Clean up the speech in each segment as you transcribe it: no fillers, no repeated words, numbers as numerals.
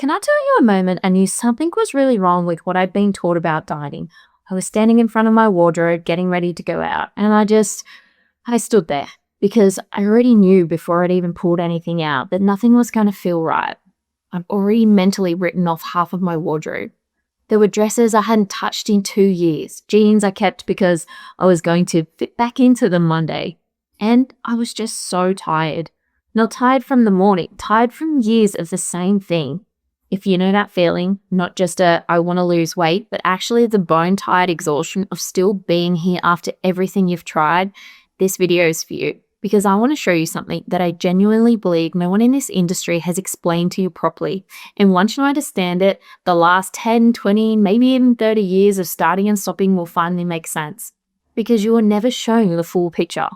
Can I tell you a moment I knew something was really wrong with what I'd been taught about dieting? I was standing in front of my wardrobe getting ready to go out, and I stood there because I already knew before I'd even pulled anything out that nothing was going to feel right. I've already mentally written off half of my wardrobe. There were dresses I hadn't touched in 2 years, jeans I kept because I was going to fit back into them Monday. And I was just so tired. Not tired from the morning, tired from years of the same thing. If you know that feeling, not just I want to lose weight, but actually the bone-tired exhaustion of still being here after everything you've tried, this video is for you. Because I want to show you something that I genuinely believe no one in this industry has explained to you properly. And once you understand it, the last 10, 20, maybe even 30 years of starting and stopping will finally make sense. Because you are never shown the full picture.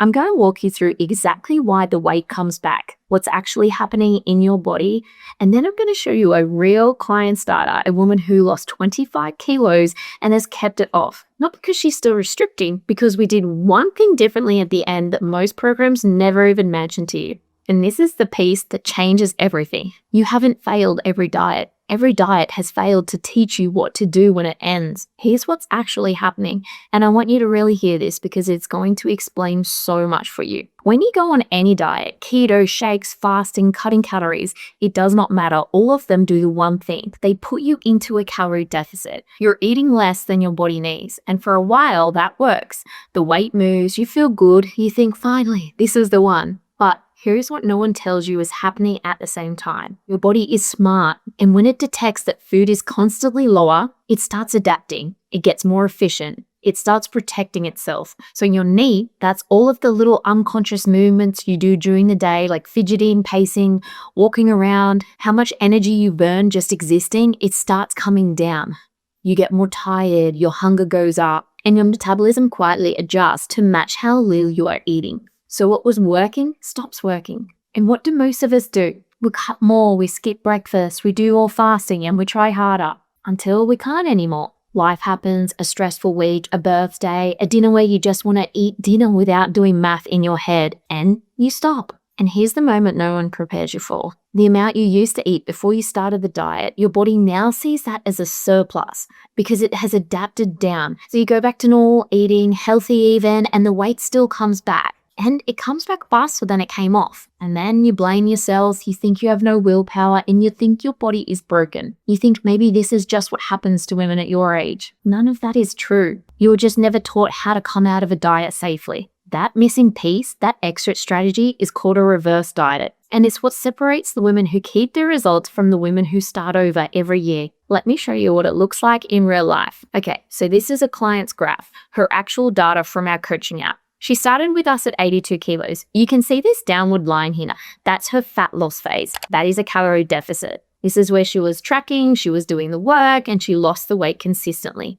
I'm going to walk you through exactly why the weight comes back, what's actually happening in your body, and then I'm going to show you a real client starter, a woman who lost 25 kilos and has kept it off. Not because she's still restricting, because we did one thing differently at the end that most programs never even mention to you. And this is the piece that changes everything. You haven't failed every diet. Every diet has failed to teach you what to do when it ends. Here's what's actually happening. And I want you to really hear this because it's going to explain so much for you. When you go on any diet, keto, shakes, fasting, cutting calories, it does not matter. All of them do the one thing. They put you into a calorie deficit. You're eating less than your body needs. And for a while, that works. The weight moves, you feel good, you think, finally, this is the one. But here's what no one tells you is happening at the same time. Your body is smart, and when it detects that food is constantly lower, it starts adapting. It gets more efficient. It starts protecting itself. So in your knee, that's all of the little unconscious movements you do during the day, like fidgeting, pacing, walking around, how much energy you burn just existing, it starts coming down. You get more tired, your hunger goes up, and your metabolism quietly adjusts to match how little you are eating. So what was working stops working. And what do most of us do? We cut more, we skip breakfast, we do all fasting, and we try harder until we can't anymore. Life happens, a stressful week, a birthday, a dinner where you just want to eat dinner without doing math in your head, and you stop. And here's the moment no one prepares you for. The amount you used to eat before you started the diet, your body now sees that as a surplus because it has adapted down. So you go back to normal eating, healthy even, and the weight still comes back. And it comes back faster than it came off. And then you blame yourself, you think you have no willpower, and you think your body is broken. You think maybe this is just what happens to women at your age. None of that is true. You were just never taught how to come out of a diet safely. That missing piece, that exit strategy, is called a reverse diet. And it's what separates the women who keep their results from the women who start over every year. Let me show you what it looks like in real life. Okay, so this is a client's graph, her actual data from our coaching app. She started with us at 82 kilos. You can see this downward line here. That's her fat loss phase. That is a calorie deficit. This is where she was tracking, she was doing the work, and she lost the weight consistently.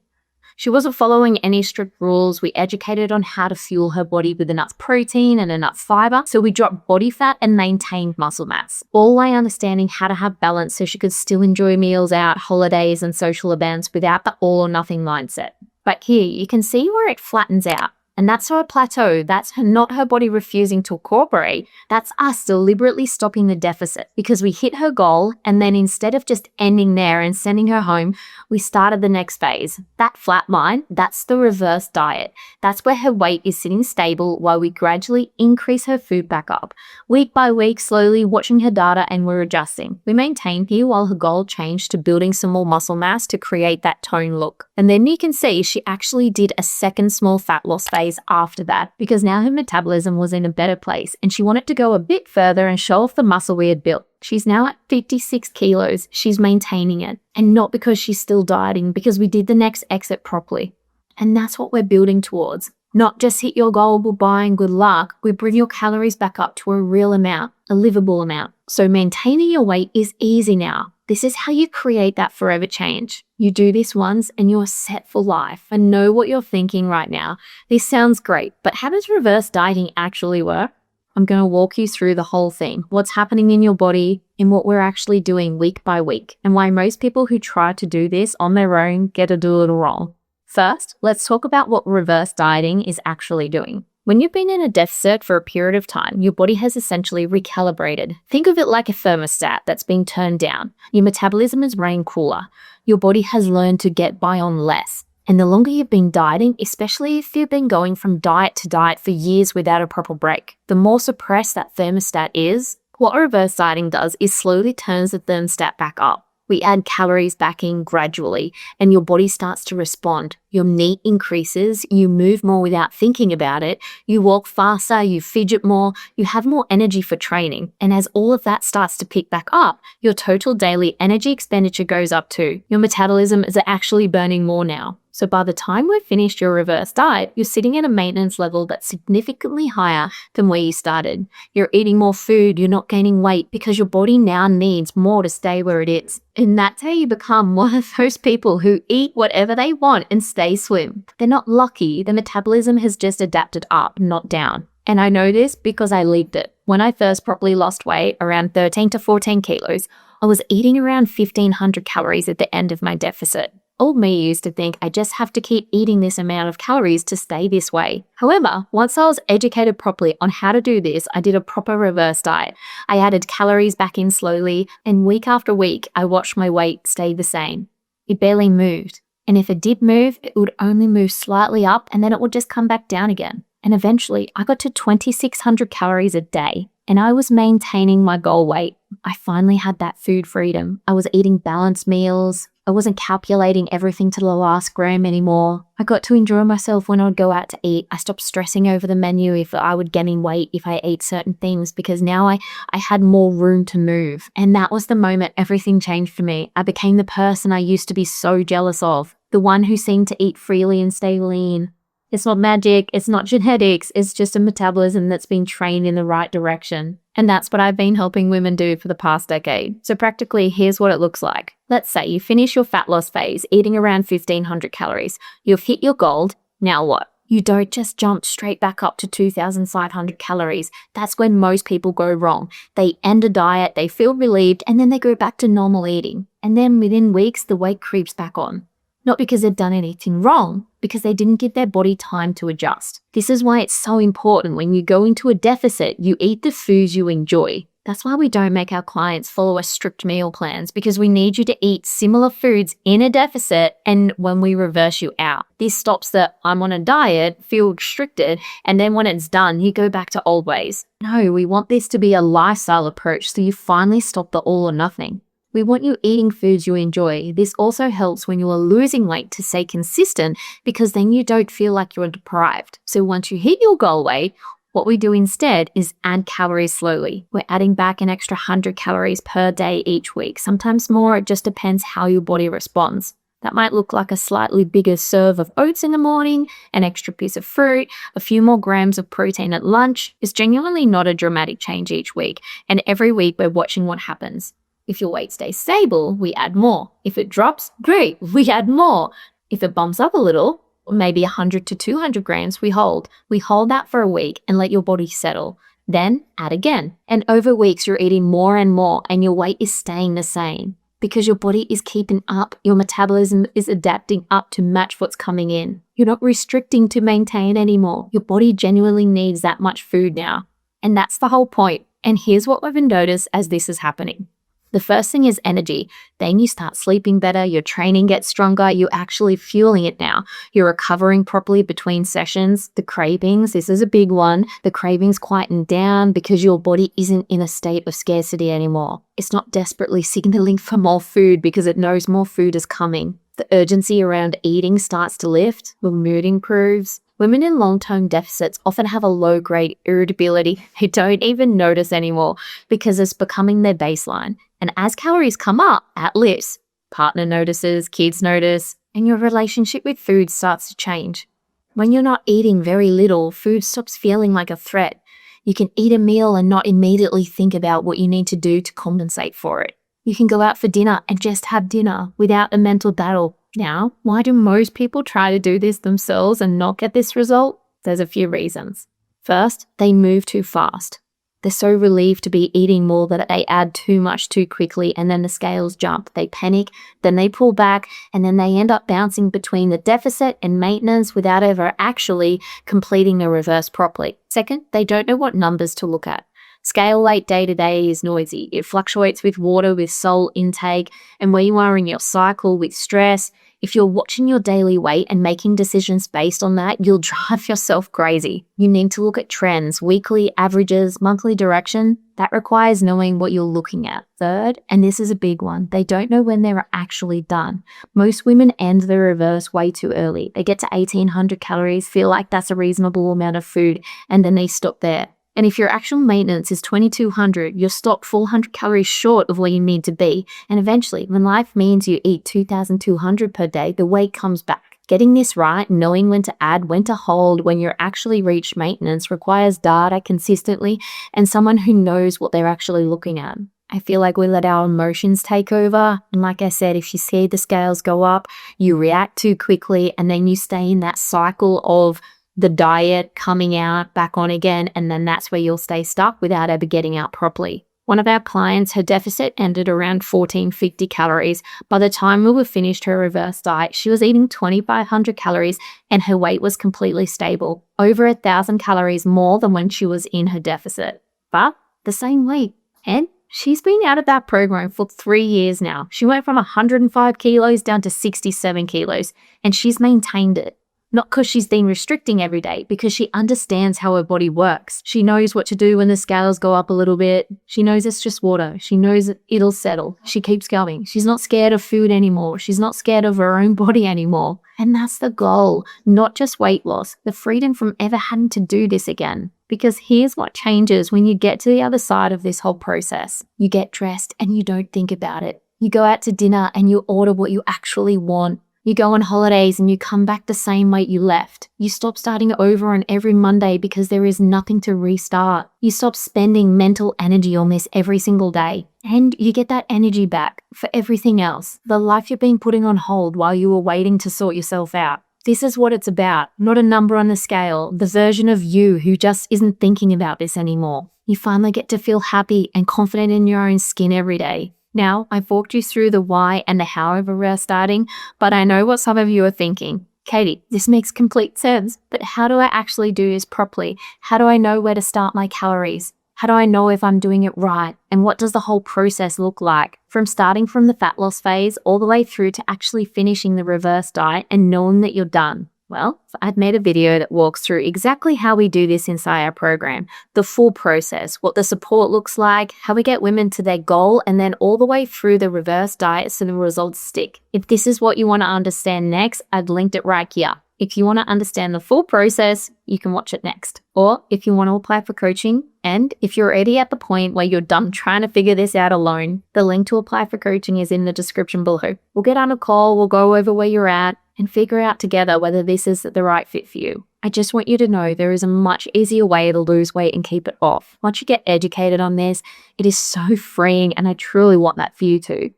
She wasn't following any strict rules. We educated on how to fuel her body with enough protein and enough fiber. So we dropped body fat and maintained muscle mass, all while understanding how to have balance so she could still enjoy meals out, holidays, and social events without the all or nothing mindset. But here you can see where it flattens out. And that's her plateau. That's not her body refusing to cooperate. That's us deliberately stopping the deficit because we hit her goal, and then instead of just ending there and sending her home, we started the next phase. That flat line, that's the reverse diet. That's where her weight is sitting stable while we gradually increase her food back up. Week by week, slowly watching her data, and we're adjusting. We maintained here while her goal changed to building some more muscle mass to create that tone look. And then you can see she actually did a second small fat loss phase after that because now her metabolism was in a better place and she wanted to go a bit further and show off the muscle we had built. She's now at 56 kilos. She's maintaining it, and not because she's still dieting, because we did the next exit properly. And that's what we're building towards. Not just hit your goal, goodbye and good luck. We bring your calories back up to a real amount, a livable amount. So maintaining your weight is easy now. This is how you create that forever change. You do this once and you're set for life. I know what you're thinking right now. This sounds great, but how does reverse dieting actually work? I'm going to walk you through the whole thing, what's happening in your body and what we're actually doing week by week, and why most people who try to do this on their own get to do it wrong. First, let's talk about what reverse dieting is actually doing. When you've been in a deficit for a period of time, your body has essentially recalibrated. Think of it like a thermostat that's been turned down. Your metabolism is running cooler. Your body has learned to get by on less. And the longer you've been dieting, especially if you've been going from diet to diet for years without a proper break, the more suppressed that thermostat is. What reverse dieting does is slowly turns the thermostat back up. We add calories back in gradually, and your body starts to respond. Your NEAT increases, you move more without thinking about it, you walk faster, you fidget more, you have more energy for training. And as all of that starts to pick back up, your total daily energy expenditure goes up too. Your metabolism is actually burning more now. So by the time we've finished your reverse diet, you're sitting at a maintenance level that's significantly higher than where you started. You're eating more food, you're not gaining weight because your body now needs more to stay where it is. And that's how you become one of those people who eat whatever they want and stay slim. They're not lucky, the metabolism has just adapted up, not down. And I know this because I lived it. When I first properly lost weight, around 13 to 14 kilos, I was eating around 1,500 calories at the end of my deficit. Old me used to think I just have to keep eating this amount of calories to stay this way. However, once I was educated properly on how to do this, I did a proper reverse diet. I added calories back in slowly, and week after week, I watched my weight stay the same. It barely moved. And if it did move, it would only move slightly up and then it would just come back down again. And eventually, I got to 2,600 calories a day, and I was maintaining my goal weight. I finally had that food freedom. I was eating balanced meals. I wasn't calculating everything to the last gram anymore. I got to enjoy myself when I would go out to eat. I stopped stressing over the menu if I would gain weight if I ate certain things, because now I had more room to move. And that was the moment everything changed for me. I became the person I used to be so jealous of, the one who seemed to eat freely and stay lean. It's not magic, it's not genetics, it's just a metabolism that's been trained in the right direction. And that's what I've been helping women do for the past decade. So practically, here's what it looks like. Let's say you finish your fat loss phase, eating around 1,500 calories. You've hit your goal. Now what? You don't just jump straight back up to 2,500 calories. That's when most people go wrong. They end a diet, they feel relieved, and then they go back to normal eating. And then within weeks, the weight creeps back on. Not because they've done anything wrong, because they didn't give their body time to adjust. This is why it's so important when you go into a deficit, you eat the foods you enjoy. That's why we don't make our clients follow a strict meal plans, because we need you to eat similar foods in a deficit and when we reverse you out. This stops the I'm on a diet, feel restricted, and then when it's done, you go back to old ways. No, we want this to be a lifestyle approach so you finally stop the all or nothing. We want you eating foods you enjoy. This also helps when you are losing weight to stay consistent, because then you don't feel like you're deprived. So once you hit your goal weight, what we do instead is add calories slowly. We're adding back an extra 100 calories per day each week, sometimes more. It just depends how your body responds. That might look like a slightly bigger serve of oats in the morning, an extra piece of fruit, a few more grams of protein at lunch. It's genuinely not a dramatic change each week, and every week we're watching what happens. If your weight stays stable, we add more. If it drops, great, we add more. If it bumps up a little, maybe 100 to 200 grams, we hold. We hold that for a week and let your body settle. Then add again. And over weeks, you're eating more and more, and your weight is staying the same because your body is keeping up. Your metabolism is adapting up to match what's coming in. You're not restricting to maintain anymore. Your body genuinely needs that much food now. And that's the whole point. And here's what we've noticed as this is happening. The first thing is energy. Then you start sleeping better, your training gets stronger, you're actually fueling it now. You're recovering properly between sessions. The cravings, this is a big one. The cravings quieten down because your body isn't in a state of scarcity anymore. It's not desperately signaling for more food because it knows more food is coming. The urgency around eating starts to lift, your mood improves. Women in long-term deficits often have a low-grade irritability they don't even notice anymore because it's becoming their baseline. And as calories come up, at lifts, partner notices, kids notice, and your relationship with food starts to change. When you're not eating very little, food stops feeling like a threat. You can eat a meal and not immediately think about what you need to do to compensate for it. You can go out for dinner and just have dinner without a mental battle. Now, why do most people try to do this themselves and not get this result? There's a few reasons. First, they move too fast. They're so relieved to be eating more that they add too much too quickly, and then the scales jump. They panic, then they pull back, and then they end up bouncing between the deficit and maintenance without ever actually completing the reverse properly. Second, they don't know what numbers to look at. Scale weight day to day is noisy. It fluctuates with water, with salt intake, and where you are in your cycle with stress. If you're watching your daily weight and making decisions based on that, you'll drive yourself crazy. You need to look at trends, weekly averages, monthly direction. That requires knowing what you're looking at. Third, and this is a big one, they don't know when they're actually done. Most women end the reverse way too early. They get to 1,800 calories, feel like that's a reasonable amount of food, and then they stop there. And if your actual maintenance is 2,200, you're stopped 400 calories short of where you need to be. And eventually, when life means you eat 2,200 per day, the weight comes back. Getting this right, knowing when to add, when to hold, when you're actually reached maintenance requires data consistently and someone who knows what they're actually looking at. I feel like we let our emotions take over. And like I said, if you see the scales go up, you react too quickly, and then you stay in that cycle of the diet coming out, back on again, and then that's where you'll stay stuck without ever getting out properly. One of our clients, her deficit ended around 1,450 calories. By the time we were finished her reverse diet, she was eating 2,500 calories and her weight was completely stable, over 1,000 calories more than when she was in her deficit. But the same weight. And she's been out of that program for 3 years now. She went from 105 kilos down to 67 kilos, and she's maintained it. Not because she's been restricting every day, because she understands how her body works. She knows what to do when the scales go up a little bit. She knows it's just water. She knows it'll settle. She keeps going. She's not scared of food anymore. She's not scared of her own body anymore. And that's the goal, not just weight loss, the freedom from ever having to do this again. Because here's what changes when you get to the other side of this whole process. You get dressed and you don't think about it. You go out to dinner and you order what you actually want. You go on holidays and you come back the same weight you left. You stop starting over on every Monday because there is nothing to restart. You stop spending mental energy on this every single day. And you get that energy back for everything else. The life you've been putting on hold while you were waiting to sort yourself out. This is what it's about, not a number on the scale, the version of you who just isn't thinking about this anymore. You finally get to feel happy and confident in your own skin every day. Now, I've walked you through the why and the how of reverse dieting, but I know what some of you are thinking. Katie, this makes complete sense, but how do I actually do this properly? How do I know where to start my calories? How do I know if I'm doing it right? And what does the whole process look like? From starting from the fat loss phase all the way through to actually finishing the reverse diet and knowing that you're done. Well, I've made a video that walks through exactly how we do this inside our program, the full process, what the support looks like, how we get women to their goal, and then all the way through the reverse diet so the results stick. If this is what you want to understand next, I've linked it right here. If you want to understand the full process, you can watch it next. Or if you want to apply for coaching, and if you're already at the point where you're done trying to figure this out alone, the link to apply for coaching is in the description below. We'll get on a call, we'll go over where you're at, and figure out together whether this is the right fit for you. I just want you to know there is a much easier way to lose weight and keep it off. Once you get educated on this, it is so freeing, and I truly want that for you too.